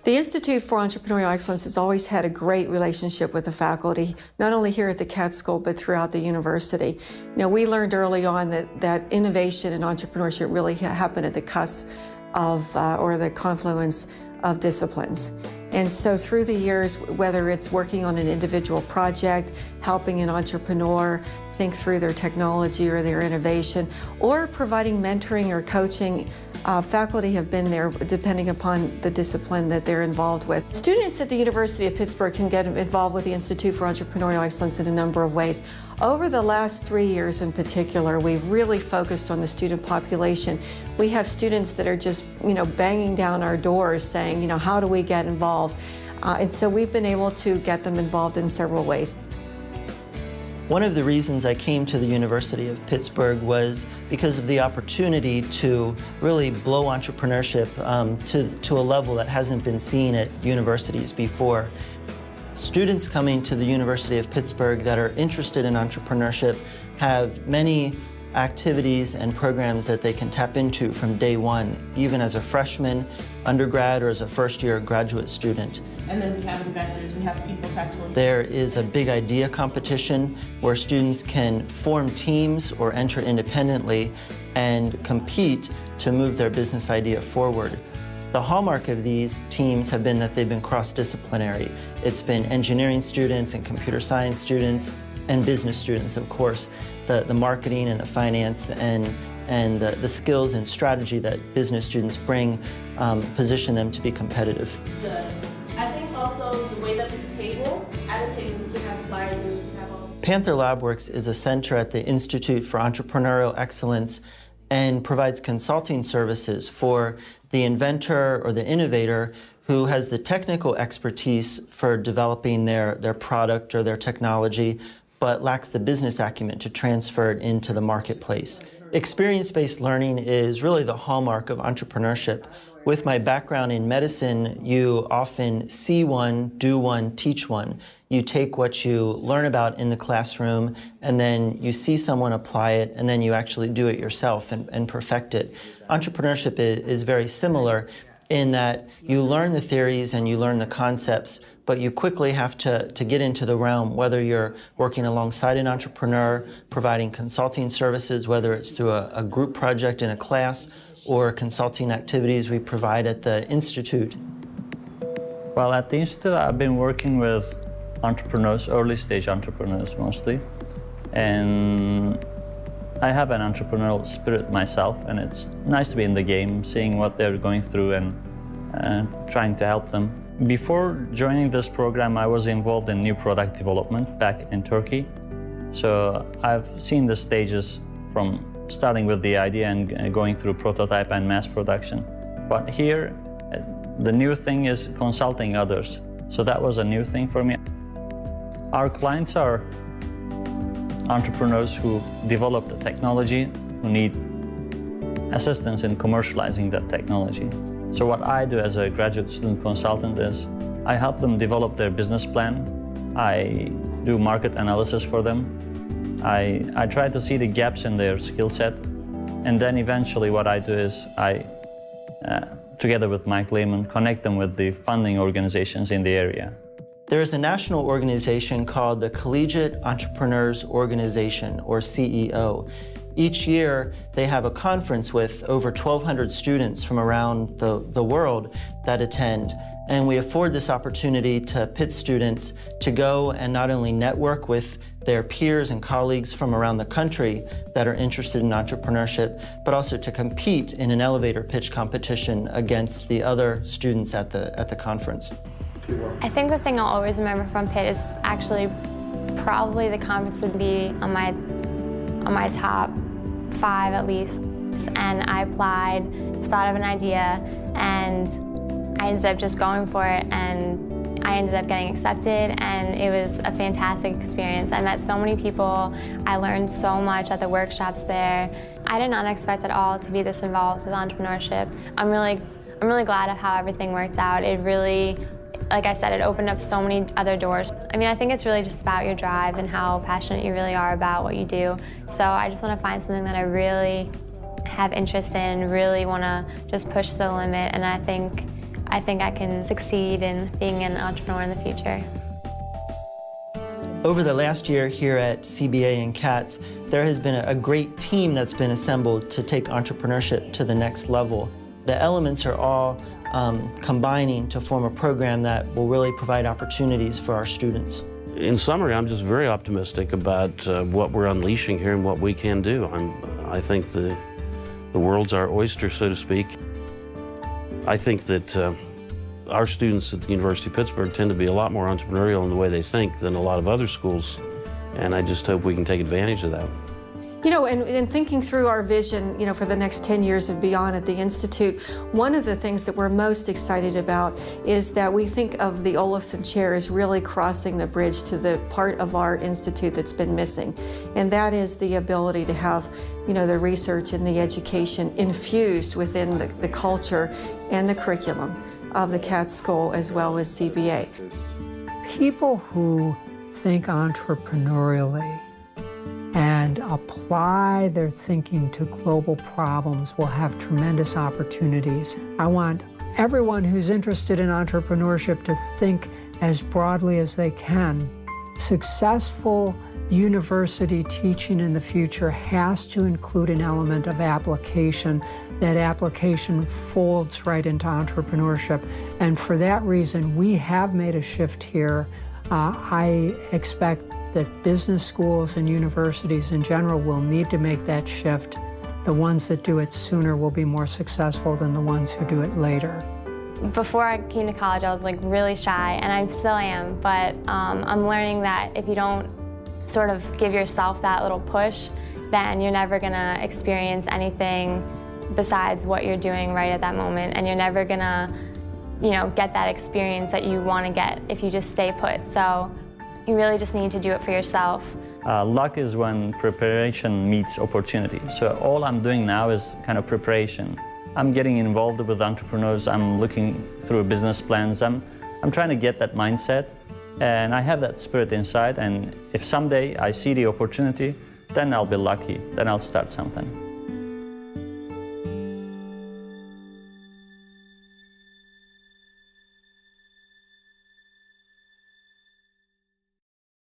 The Institute for Entrepreneurial Excellence has always had a great relationship with the faculty, not only here at the Katz School, but throughout the university. We learned early on that innovation and entrepreneurship really happen at the cusp of, or the confluence of disciplines. And so through the years, whether it's working on an individual project, helping an entrepreneur think through their technology or their innovation, or providing mentoring or coaching, faculty have been there depending upon the discipline that they're involved with. Students at the University of Pittsburgh can get involved with the Institute for Entrepreneurial Excellence in a number of ways. Over the last 3 years in particular, we've really focused on the student population. We have students that are just, banging down our doors saying, how do we get involved? And so we've been able to get them involved in several ways. One of the reasons I came to the University of Pittsburgh was because of the opportunity to really blow entrepreneurship to a level that hasn't been seen at universities before. Students coming to the University of Pittsburgh that are interested in entrepreneurship have many activities and programs that they can tap into from day one, even as a freshman, undergrad, or as a first-year graduate student. And then we have investors, we have people to actually... There is a big idea competition where students can form teams or enter independently and compete to move their business idea forward. The hallmark of these teams have been that they've been cross-disciplinary. It's been engineering students and computer science students and business students, of course. The marketing and the finance and the skills and strategy that business students bring position them to be competitive. Good. I think also the way that the table, at a table we can have flyers and we can have all... Panther LabWorks is a center at the Institute for Entrepreneurial Excellence and provides consulting services for the inventor or the innovator who has the technical expertise for developing their product or their technology, but lacks the business acumen to transfer it into the marketplace. Experience-based learning is really the hallmark of entrepreneurship. With my background in medicine, you often see one, do one, teach one. You take what you learn about in the classroom, and then you see someone apply it, and then you actually do it yourself and perfect it. Entrepreneurship is very similar in that you learn the theories and you learn the concepts, but you quickly have to get into the realm, whether you're working alongside an entrepreneur, providing consulting services, whether it's through a group project in a class, or consulting activities we provide at the Institute. Well, at the Institute, I've been working with entrepreneurs, early-stage entrepreneurs mostly, and I have an entrepreneurial spirit myself, and it's nice to be in the game, seeing what they're going through and trying to help them. Before joining this program, I was involved in new product development back in Turkey. So I've seen the stages from starting with the idea and going through prototype and mass production. But here, the new thing is consulting others. So that was a new thing for me. Our clients are entrepreneurs who develop the technology, who need assistance in commercializing that technology. So what I do as a graduate student consultant is I help them develop their business plan. I do market analysis for them. I try to see the gaps in their skill set. And then eventually what I do is I, together with Mike Lehman, connect them with the funding organizations in the area. There is a national organization called the Collegiate Entrepreneurs Organization, or CEO. Each year, they have a conference with over 1,200 students from around the world that attend. And we afford this opportunity to Pitt students to go and not only network with their peers and colleagues from around the country that are interested in entrepreneurship, but also to compete in an elevator pitch competition against the other students at the conference. I think the thing I'll always remember from Pitt is actually probably the conference would be on my top 5 at least. And I applied, thought of an idea, and I ended up just going for it, and I ended up getting accepted, and it was a fantastic experience. I met so many people. I learned so much at the workshops there. I did not expect at all to be this involved with entrepreneurship. I'm really glad of how everything worked out. It really, like I said, it opened up so many other doors. I mean, I think it's really just about your drive and how passionate you really are about what you do. So I just want to find something that I really have interest in and really want to just push the limit. And I think I think I can succeed in being an entrepreneur in the future. Over the last year here at CBA and Katz, there has been a great team that's been assembled to take entrepreneurship to the next level. The elements are all combining to form a program that will really provide opportunities for our students. In summary, I'm just very optimistic about what we're unleashing here and what we can do. I think the world's our oyster, so to speak. I think that our students at the University of Pittsburgh tend to be a lot more entrepreneurial in the way they think than a lot of other schools, and I just hope we can take advantage of that. You know, and thinking through our vision, you know, for the next 10 years and beyond at the Institute, one of the things that we're most excited about is that we think of the Olafson Chair as really crossing the bridge to the part of our Institute that's been missing. And that is the ability to have, you know, the research and the education infused within the culture and the curriculum of the Katz School as well as CBA. People who think entrepreneurially and apply their thinking to global problems will have tremendous opportunities. I want everyone who's interested in entrepreneurship to think as broadly as they can. Successful university teaching in the future has to include an element of application. That application folds right into entrepreneurship. And for that reason, we have made a shift here. I expect that business schools and universities in general will need to make that shift. The ones that do it sooner will be more successful than the ones who do it later. Before I came to college, I was like really shy, and I still am, but I'm learning that if you don't sort of give yourself that little push, then you're never gonna experience anything besides what you're doing right at that moment, and you're never gonna, you know, get that experience that you wanna get if you just stay put. So you really just need to do it for yourself. Luck is when preparation meets opportunity. So all I'm doing now is kind of preparation. I'm getting involved with entrepreneurs. I'm looking through business plans. I'm trying to get that mindset, and I have that spirit inside. And if someday I see the opportunity, then I'll be lucky. Then I'll start something.